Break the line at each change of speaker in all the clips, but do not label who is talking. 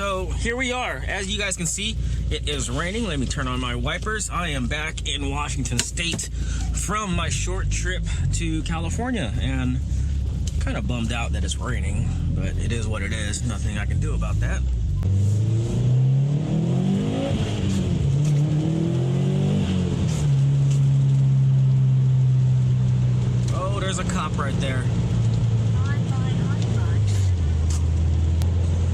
So here we are. As you guys can see, it is raining. Let me turn on my wipers. I am back in Washington State from my short trip to California, and kind of bummed out that it's raining, but it is what it is. Nothing I can do about that. Oh, there's a cop right there.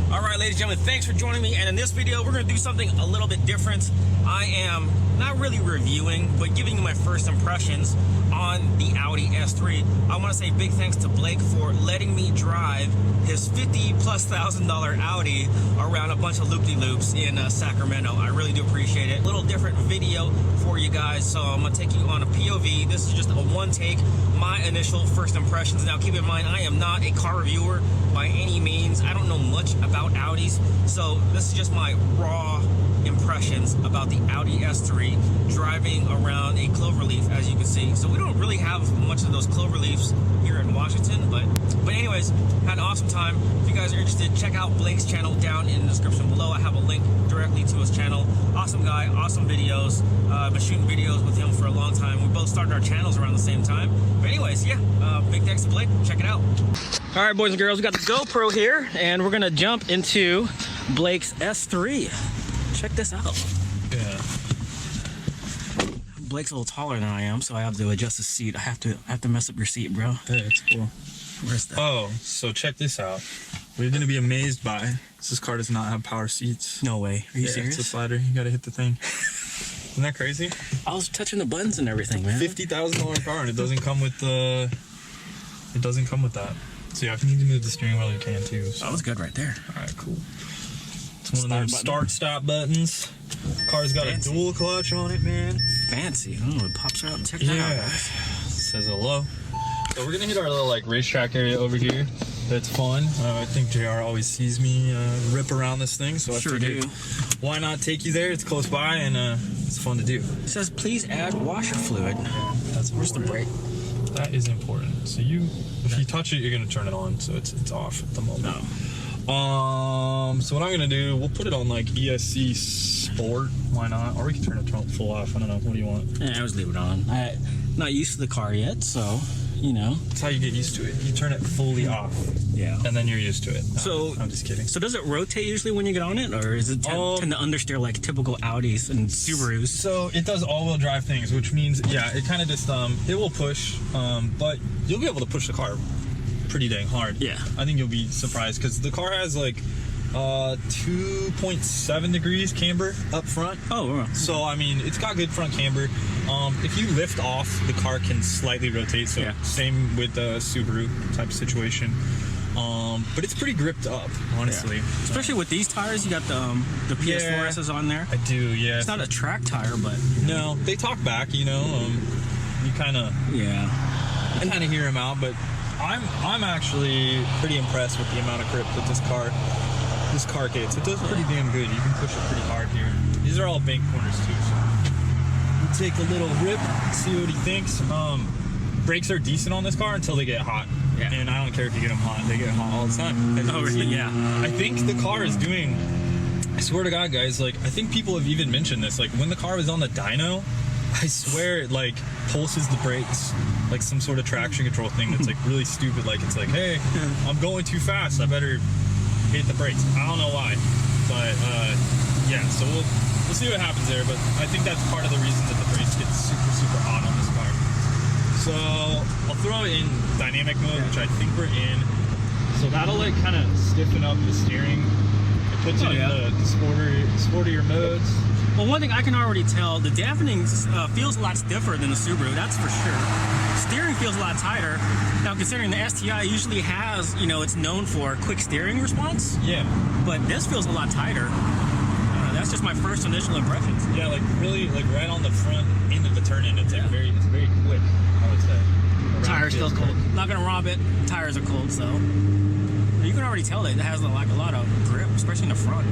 Alright, ladies and gentlemen, thanks for joining me, and in this video we're going to do something a little bit different. I am not really reviewing, but giving you my first impressions on the Audi S3. I want to say big thanks to Blake for letting me drive his $50,000+ Audi around a bunch of loop-de-loops in Sacramento. I really do appreciate it. A little different video for you guys, so I'm going to take you on a POV. This is just a one take, my initial first impressions. Now keep in mind, I am not a car reviewer by any means. I don't know much about Audis, so this is just my raw impressions about the Audi S3 driving around a cloverleaf, as you can see. So we don't really have much of those cloverleafs here in Washington, but anyways, had an awesome time. If you guys are interested, check out Blake's channel down in the description below. I have a link directly to his channel. Awesome guy, awesome videos. I've been shooting videos with him for a long time. We both started our channels around the same time. But anyways, yeah, big thanks to Blake. Check it out. All right, boys and girls, we got the GoPro here, and we're gonna jump into Blake's S3. Check this out.
Yeah.
Blake's a little taller than I am, so I have to adjust the seat. I have to mess up your seat, bro.
Yeah, it's cool.
Where's that?
Oh, so check this out. What you're gonna be amazed by, this car does not have power seats.
No way. Are you serious?
It's a slider. You gotta hit the thing. Isn't that crazy?
I was touching the buttons and everything, man.
$50,000 car, and it doesn't come with the. It doesn't come with that. So yeah, if you need to move the steering wheel, you can too. So.
That was good right there.
All right, cool. It's one of those start-stop buttons. Car's got Fancy. A dual clutch on it, man.
Fancy. Oh, it pops right up. Check that out, guys.
Says hello. So we're gonna hit our little like racetrack area over here. That's fun. I think JR always sees me rip around this thing, so I figured, why not take you there? It's close by, and it's fun to do.
It says please add washer fluid.
That's
where's the brake?
That is important. So if you touch it, you're gonna turn it on, so it's off at the moment.
No.
So what I'm gonna do, we'll put it on like ESC Sport. Why not? Or we can turn it full off. I don't know. What do you want?
Yeah, I just leave it on. I'm not used to the car yet, so you know.
That's how you get used to it. You turn it fully off.
Yeah.
And then you're used to it. No,
so
I'm just kidding.
So does it rotate usually when you get on it, or is it tend to understeer like typical Audis and Subarus?
So it does all-wheel drive things, which means it kind of just it will push, but you'll be able to push the car pretty dang hard.
Yeah.
I think you'll be surprised because the car has like 2.7 degrees camber up front.
Oh, wow.
So I mean, it's got good front camber. If you lift off, the car can slightly rotate. So same with the Subaru type of situation. But it's pretty gripped up, honestly.
Yeah. Especially with these tires, you got the PS4S's on there.
I do, yeah.
It's not a track tire, but
no, they talk back. You know, you kind of I kind of hear them out, but I'm actually pretty impressed with the amount of grip that this car gets. It does pretty damn good. You can push it pretty hard here. These are all bank corners too, so we'll take a little rip, see what he thinks. Brakes are decent on this car until they get hot. Yeah. And I don't care if you get them hot, they get hot all the time.
Oh, really? Yeah.
I think the car is doing, I swear to God, guys, like, I think people have even mentioned this, like, when the car was on the dyno, I swear it, like, pulses the brakes, like some sort of traction control thing that's, like, really stupid. Like, it's like, hey, I'm going too fast, I better hit the brakes. I don't know why, but, yeah, so we'll see what happens there, but I think that's part of the reason that the brakes get super, super hot on this car. So I'll throw it in dynamic mode, which I think we're in. So that'll like kind of stiffen up the steering. It puts it in the sportier modes.
Well, one thing I can already tell, the dampening feels a lot stiffer than the Subaru, that's for sure. Steering feels a lot tighter. Now, considering the STI usually has, you know, it's known for quick steering response.
Yeah.
But this feels a lot tighter. That's just my first initial impressions.
Yeah, like really, like right on the front end of the turn-in, it's like very quick, I would say.
Tires still cold. Not gonna rob it. Tires are cold, so you can already tell that it has like a lot of grip, especially in the front.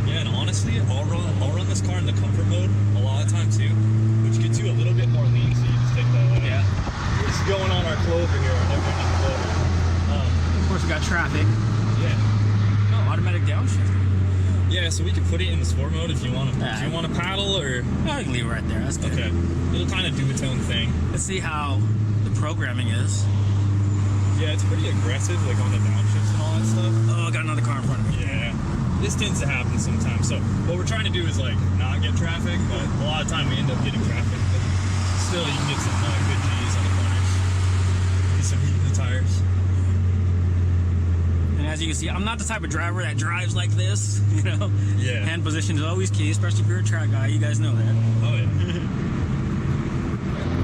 Yeah, and honestly, I'll run this car in the comfort mode a lot of times too, which gets you a little bit more lean. So you just take that. We're just going on our clover here.
Of course, we got traffic.
Yeah.
Oh, automatic downshift.
Yeah, so we can put it in the sport mode if you want to. Do you want to paddle or?
No, we can leave it right there. That's good.
Okay. It'll kind of do its own thing.
Let's see how the programming is.
Yeah, it's pretty aggressive, like on the downshifts and all that stuff.
Oh, I got another car in front of me.
Yeah. This tends to happen sometimes. So what we're trying to do is like not get traffic, but a lot of time we end up getting traffic. But still, you can get some good G's on the corners. Get some heat in the tires.
And as you can see, I'm not the type of driver that drives like this, you know?
Yeah.
Hand position is always key, especially if you're a track guy. You guys know that.
Oh, yeah.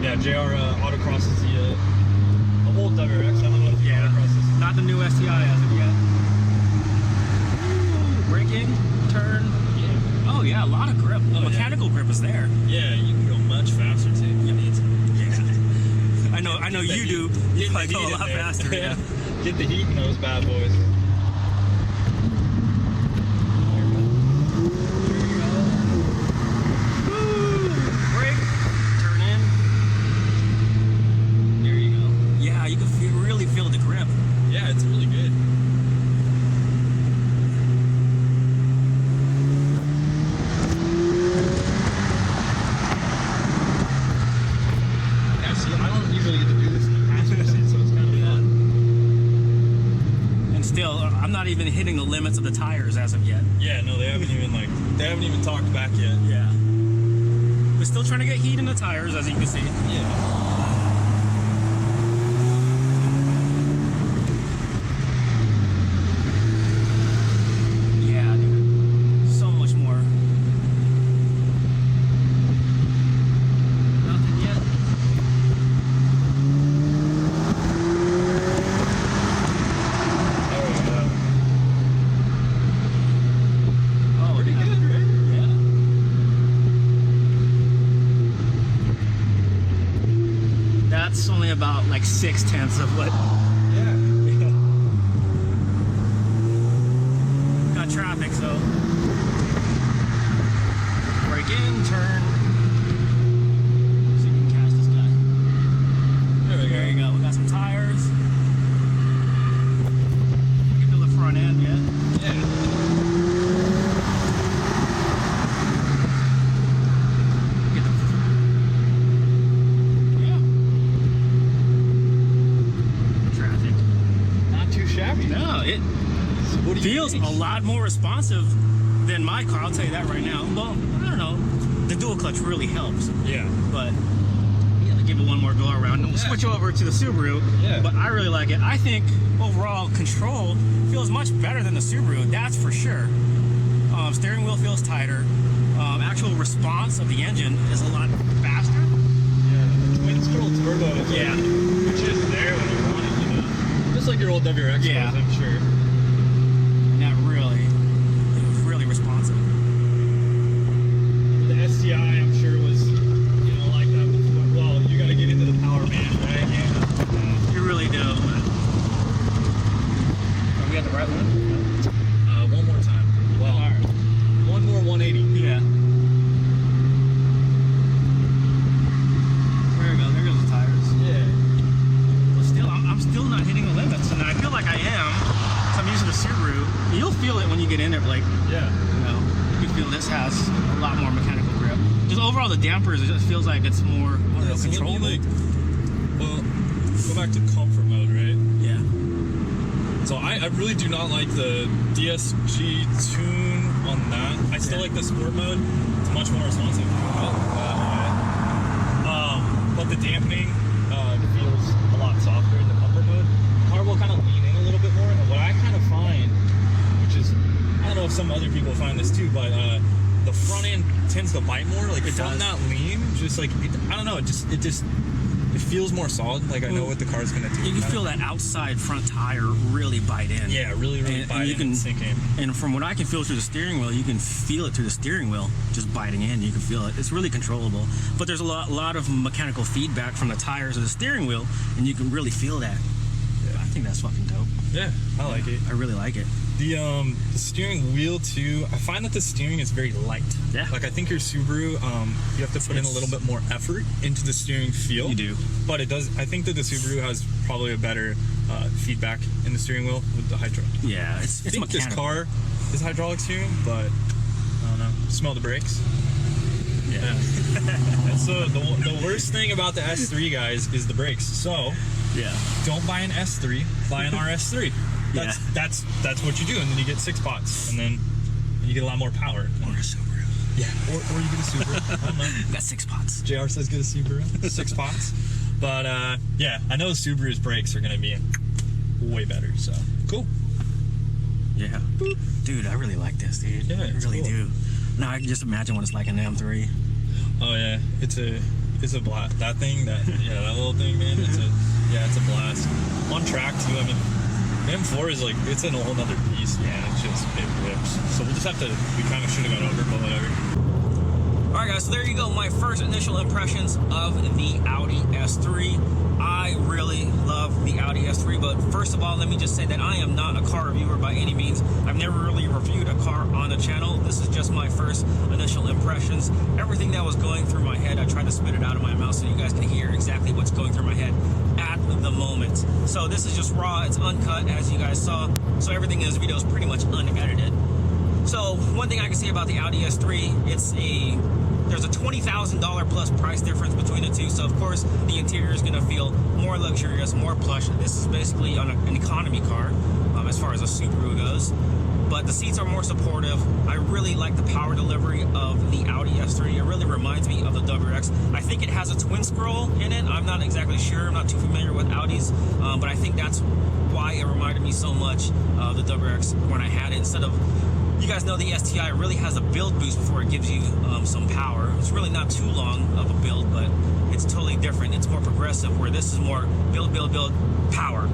Yeah, JR autocrosses the old WRX. I don't know if you autocrosses.
Not the new STI as of yet. Braking, turn.
Yeah.
Oh, yeah, a lot of grip. The mechanical grip is there.
Yeah, you can go much faster, too. You need to.
Yeah. I know you do. You probably go a lot faster, yeah.
Get the heat in those bad boys.
Even hitting the limits of the tires as of yet.
Yeah, no, they haven't even talked back yet.
Yeah. We're still trying to get heat in the tires, as you can see.
Yeah.
About like 6/10 of what.
Yeah.
Got traffic, so brake in, turn. See if we can catch this guy. There you go. We got some tires. We can do the front end, yeah.
Yeah. No, it feels a lot more responsive than my car. I'll tell you that right now. Well, I don't know. The dual clutch really helps. Yeah.
But yeah, give it one more go around. We'll switch over to the Subaru.
Yeah.
But I really like it. I think overall control feels much better than the Subaru. That's for sure. Steering wheel feels tighter. Actual response of the engine is a lot faster.
Yeah. The twin scroll turbo.
Yeah.
Which is there when you want it. Just like your old WRX
yeah.
was, I'm sure.
And that it was really responsive.
The STI, I'm sure, was, like that before. Well, you got to get into the power band, right? Yeah.
You really do. Are we at the right one?
One more time. Well, all right. One more 180.
Yeah. There we go. There goes the tires.
Yeah.
I'm still not hitting the limits, and I feel like I am. So I'm using the Subaru. You'll feel it when you get in there, like,
yeah,
you feel this has a lot more mechanical grip. Just overall, the dampers, it just feels like it's more controllable.
Well, go back to comfort mode, right?
Yeah.
So I really do not like the DSG tune on that. I still like the sport mode. It's much more responsive. But the dampening feels a lot softer in the comfort mode. The car will kind of lean in a little bit more. And what I kind of find, which is, I don't know if some other people find this too, but the front end tends to bite more. Like from that lean, just like, I don't know, it feels more solid. Like I know what the car's gonna do.
You can feel that outside front tire really bite in.
Yeah, really bite in and sink in.
And from what I can feel through the steering wheel, you can feel it through the steering wheel, just biting in. You can feel it. It's really controllable. But there's a lot of mechanical feedback from the tires of the steering wheel, and you can really feel that. Yeah. I think that's fucking dope.
Yeah, I like it.
I really like it.
The steering wheel too, I find that the steering is very light.
Yeah.
Like I think your Subaru, you have to put in a little bit more effort into the steering feel.
You do.
But it does, I think that the Subaru has probably a better feedback in the steering wheel with the hydraulic.
Yeah, it's
I think
mechanical.
this car is hydraulic steering, but Smell the brakes?
Yeah.
And so the worst thing about the S3, guys, is the brakes. So
Yeah.
don't buy an S3, buy an RS3. That's what you do, and then you get 6 pots, and then you get a lot more power.
Or a Subaru.
Yeah, or you get a Subaru. I don't know.
Got 6 pots.
JR says get a Subaru. 6 pots. But yeah, I know Subaru's brakes are gonna be way better. So cool.
Yeah. Boop. Dude, I really like this, dude.
Yeah,
I
it's
really
cool.
do. Now I can just imagine what it's like in the M3.
Oh yeah, it's a blast. That thing, that little thing, man. It's a blast. On track too. I mean, M4 is like, it's a whole nother beast, man. It's just, it rips. So we'll just have to. We kind of should have got over, but whatever.
All right, guys. So there you go. My first initial impressions of the Audi S3. I really love the Audi S3, but first of all, let me just say that I am not a car reviewer by any means. I've never really reviewed a car on the channel. This is just my first initial impressions. Everything that was going through my head, I tried to spit it out of my mouth so you guys can hear exactly what's going through my head at the moment. So this is just raw, it's uncut, as you guys saw. So everything in this video is pretty much unedited. So one thing I can say about the Audi S3, there's a $20,000 plus price difference between the two. So of course the interior is going to feel more luxurious, more plush. This is basically on an economy car as far as a Subaru goes. But the seats are more supportive. I really like the power delivery of the Audi S3. It really reminds me of the WRX. I think it has a twin scroll in it. I'm not exactly sure. I'm not too familiar with Audis, but I think that's why it reminded me so much of the WRX when I had it. Instead of, you guys know the STI really has a build boost before it gives you some power. It's really not too long of a build, but it's totally different. It's more progressive, where this is more build, power.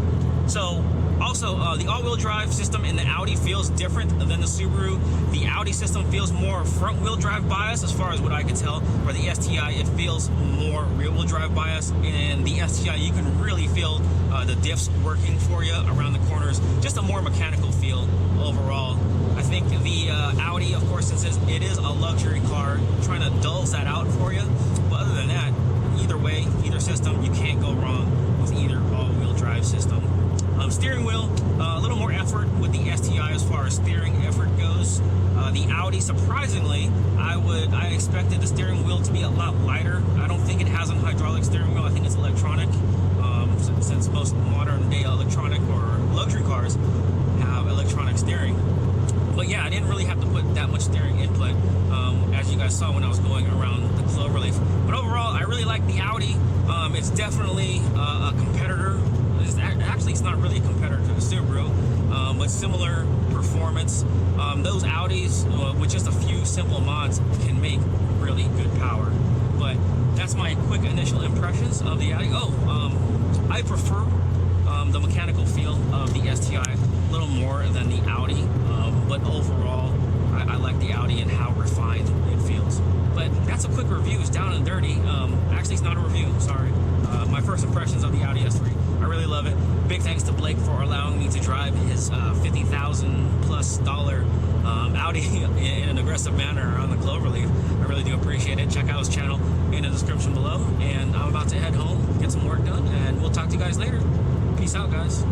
So also, the all-wheel drive system in the Audi feels different than the Subaru. The Audi system feels more front-wheel drive bias, as far as what I can tell, where the STI, it feels more rear-wheel drive bias. And the STI, you can really feel the diffs working for you around the corners. Just a more mechanical feel overall. I think the Audi, of course, since it is a luxury car, trying to dulls that out for you. But other than that, either way, either system, you can't go wrong with either all-wheel drive system. Steering wheel, a little more effort with the STI as far as steering effort goes. The Audi, surprisingly, I expected the steering wheel to be a lot lighter. I don't think it has a hydraulic steering wheel. I think it's electronic, since most modern day electronic or luxury cars have electronic steering. But yeah, I didn't really have to put that much steering input, as you guys saw when I was going around the cloverleaf. But overall, I really like the Audi. It's definitely a competitor. Actually, it's not really a competitor to the Subaru, but similar performance. Those Audis, with just a few simple mods, can make really good power. But that's my quick initial impressions of the Audi. I prefer the mechanical feel of the STI a little more than the Audi, but overall, I like the Audi and how refined it feels. But that's a quick review. It's down and dirty. Actually, it's not a review. Sorry. My first impressions of the Audi S3. I really love it. Big thanks to Blake for allowing me to drive his $50,000+ Audi in an aggressive manner on the cloverleaf. I really do appreciate it. Check out his channel in the description below. And I'm about to head home, get some work done, and we'll talk to you guys later. Peace out, guys.